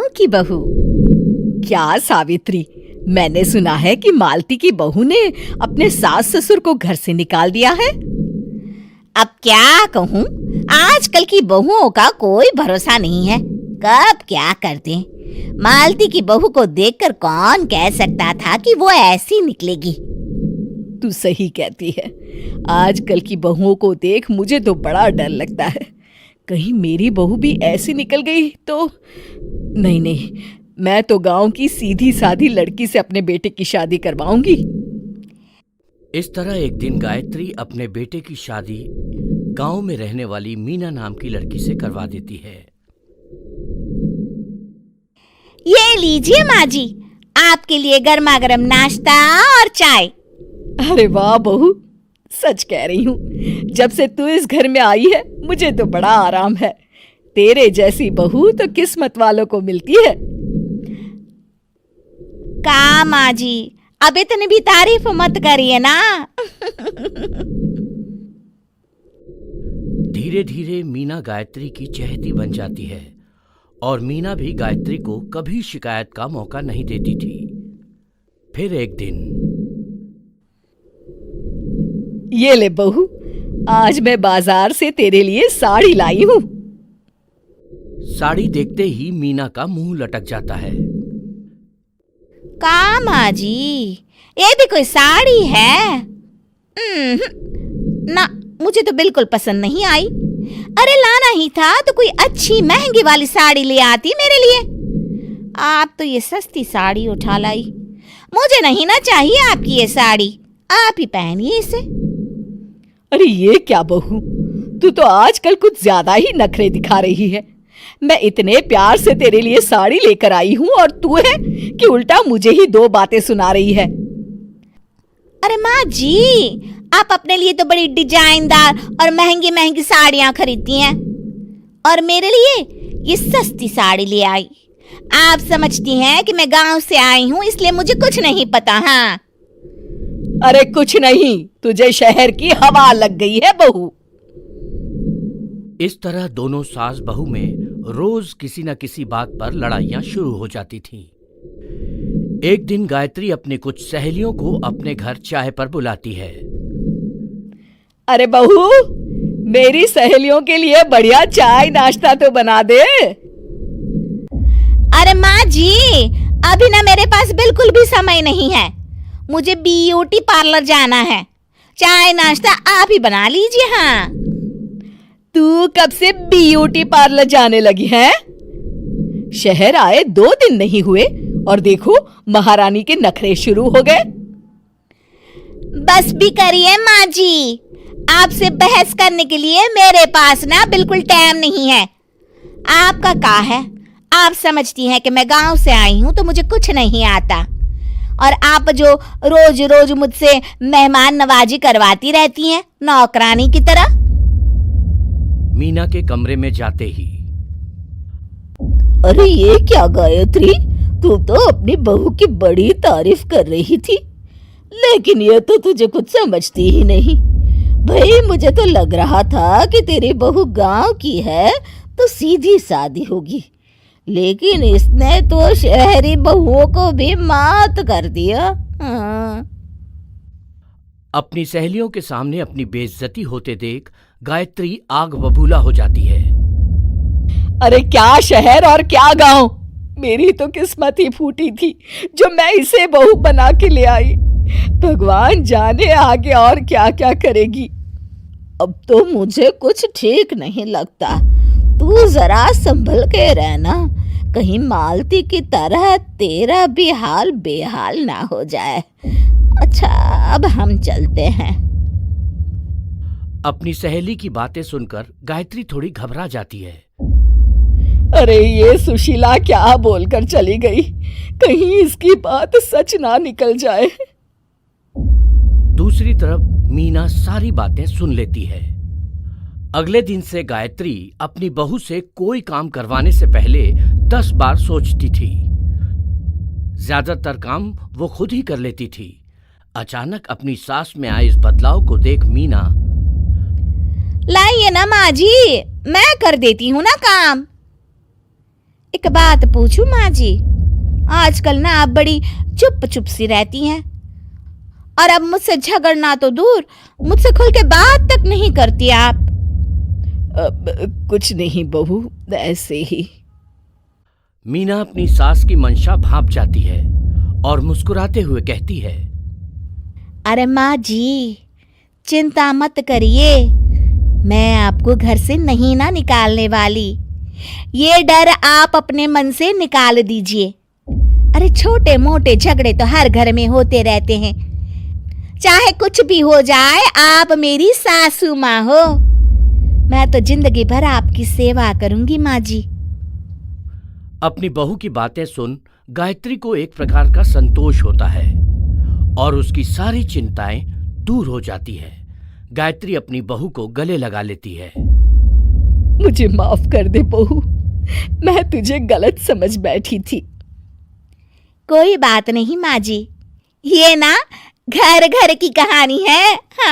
गांव की बहू। क्या सावित्री, मैंने सुना है कि मालती की बहू ने अपने सास ससुर को घर से निकाल दिया है। अब क्या कहूँ, आजकल की बहुओं का कोई भरोसा नहीं है, कब क्या कर दें। मालती की बहू को देखकर कौन कह सकता था कि वो ऐसी निकलेगी। तू सही कहती है, आजकल की बहुओं को देख मुझे तो बड़ा डर लगता है। कहीं मेरी बहू भी ऐसी निकल गई तो। नहीं, मैं तो गांव की सीधी सादी लड़की से अपने बेटे की शादी करवाऊंगी। इस तरह एक दिन गायत्री अपने बेटे की शादी गांव में रहने वाली मीना नाम की लड़की से करवा देती है। ये लीजिए माँ जी, आपके लिए गर्मा गर्म नाश्ता और चाय। अरे वाह बहू, सच कह रही हूँ, जब से तू इस घर में आई है मुझे तो बड़ा आराम है। तेरे जैसी बहू तो किस्मत वालों को मिलती है। का माँ जी, अब इतनी भी तारीफ मत करिए ना। धीरे धीरे मीना गायत्री की चहेती बन जाती है और मीना भी गायत्री को कभी शिकायत का मौका नहीं देती थी। फिर एक दिन, ये ले बहू, आज मैं बाजार से तेरे लिए साड़ी लाई हूँ। साड़ी देखते ही मीना का मुंह लटक जाता है। का माँ जी, ये भी कोई साड़ी है? ना, मुझे तो बिल्कुल पसंद नहीं आई। अरे लाना ही था तो कोई अच्छी महंगी वाली साड़ी ले आती मेरे लिए। आप तो ये सस्ती साड़ी उठा लाई। मुझे नहीं ना चाहिए आपकी ये साड़ी, आप ही पहनिए इसे। अरे ये क्या बहू, तू तो आजकल कुछ ज्यादा ही नखरे दिखा रही है। मैं इतने प्यार से तेरे लिए साड़ी लेकर आई हूँ और तू है कि उल्टा मुझे ही दो बातें सुना रही है। अरे माँ जी, आप अपने लिए तो बड़ी डिजाइनदार और महंगी महंगी साड़ियाँ खरीदती हैं और मेरे लिए ये सस्ती साड़ी ले आई। आप समझती हैं कि मैं गांव से आई हूँ इसलिए मुझे कुछ नहीं पता। हाँ, अरे कुछ नहीं, तुझे शहर की हवा लग गई है बहू। इस तरह दोनों सास बहू में रोज किसी न किसी बात पर लड़ाइयां शुरू हो जाती थीं। एक दिन गायत्री अपनी कुछ सहेलियों को अपने घर चाय पर बुलाती है। अरे बहू, मेरी सहेलियों के लिए बढ़िया चाय नाश्ता तो बना दे। अरे माँ जी, अभी ना मेरे पास बिल्कुल भी समय नहीं है, मुझे ब्यूटी पार्लर जाना है। चाय नाश्ता आप ही बना लीजिए। हाँ, तू कब से ब्यूटी पार्लर जाने लगी है? शहर आए 2 दिन नहीं हुए और देखो महारानी के नखरे शुरू हो गए। बस भी करिए माँ जी, आपसे बहस करने के लिए मेरे पास ना बिल्कुल टाइम नहीं है। आपका क्या है, आप समझती हैं कि मैं गांव से आई हूं तो मुझे कुछ नहीं आता और आप जो रोज रोज मुझसे मेहमान नवाजी करवाती रहती हैं नौकरानी की तरह। मीना के कमरे में जाते ही, अरे ये क्या गायत्री, तू तो अपनी बहू की बड़ी तारीफ कर रही थी, लेकिन ये तो तुझे कुछ समझती ही नहीं। भाई मुझे तो लग रहा था कि तेरी बहू गांव की है तो सीधी सादी होगी, लेकिन इसने तो शहरी बहुओं को भी मात कर दिया। हाँ। अपनी सहेलियों के सामने अपनी बेइज्जती होते देख गायत्री आग बबूला हो जाती है। अरे क्या शहर और क्या गांव, मेरी तो किस्मत ही फूटी थी जो मैं इसे बहू बना के ले आई। भगवान जाने आगे और क्या क्या करेगी। अब तो मुझे कुछ ठीक नहीं लगता। तू जरा संभल के रहना, कहीं मालती की तरह तेरा भी हाल बेहाल ना हो जाए। अच्छा, अब हम चलते हैं। अपनी सहेली की बातें सुनकर गायत्री थोड़ी घबरा जाती है। अरे ये सुशीला क्या बोलकर चली गई, कहीं इसकी बात सच ना निकल जाए। दूसरी तरफ मीना सारी बातें सुन लेती है। अगले दिन से गायत्री अपनी बहू से कोई काम करवाने से पहले 10 बार सोचती थी। ज्यादातर काम वो खुद ही कर लेती थी। अचानक अपनी सास में आए इस बदलाव को देख मीना, लाइए ना माँ जी, मैं कर देती हूँ ना काम। एक बात पूछूं माँ जी, आजकल ना आप बड़ी चुप चुप सी रहती हैं और अब मुझसे झगड़ना तो दूर, मुझसे खुल के बात तक नहीं करती आप। कुछ नहीं बहू, ऐसे ही। मीना अपनी सास की मंशा भांप जाती है और मुस्कुराते हुए कहती है, अरे माँ जी, चिंता मत करिए, मैं आपको घर से नहीं ना निकालने वाली। ये डर आप अपने मन से निकाल दीजिए। अरे छोटे मोटे झगड़े तो हर घर में होते रहते हैं, चाहे कुछ भी हो जाए, आप मेरी सासू माँ हो। मैं तो जिंदगी भर आपकी सेवा करूंगी माँ जी। अपनी बहू की बातें सुन गायत्री को एक प्रकार का संतोष होता है और उसकी सारी चिंताएं दूर हो जाती है। गायत्री अपनी बहू को गले लगा लेती है। मुझे माफ कर दे बहू, मैं तुझे गलत समझ बैठी थी। कोई बात नहीं माँ जी, ये ना घर घर की कहानी है। हाँ।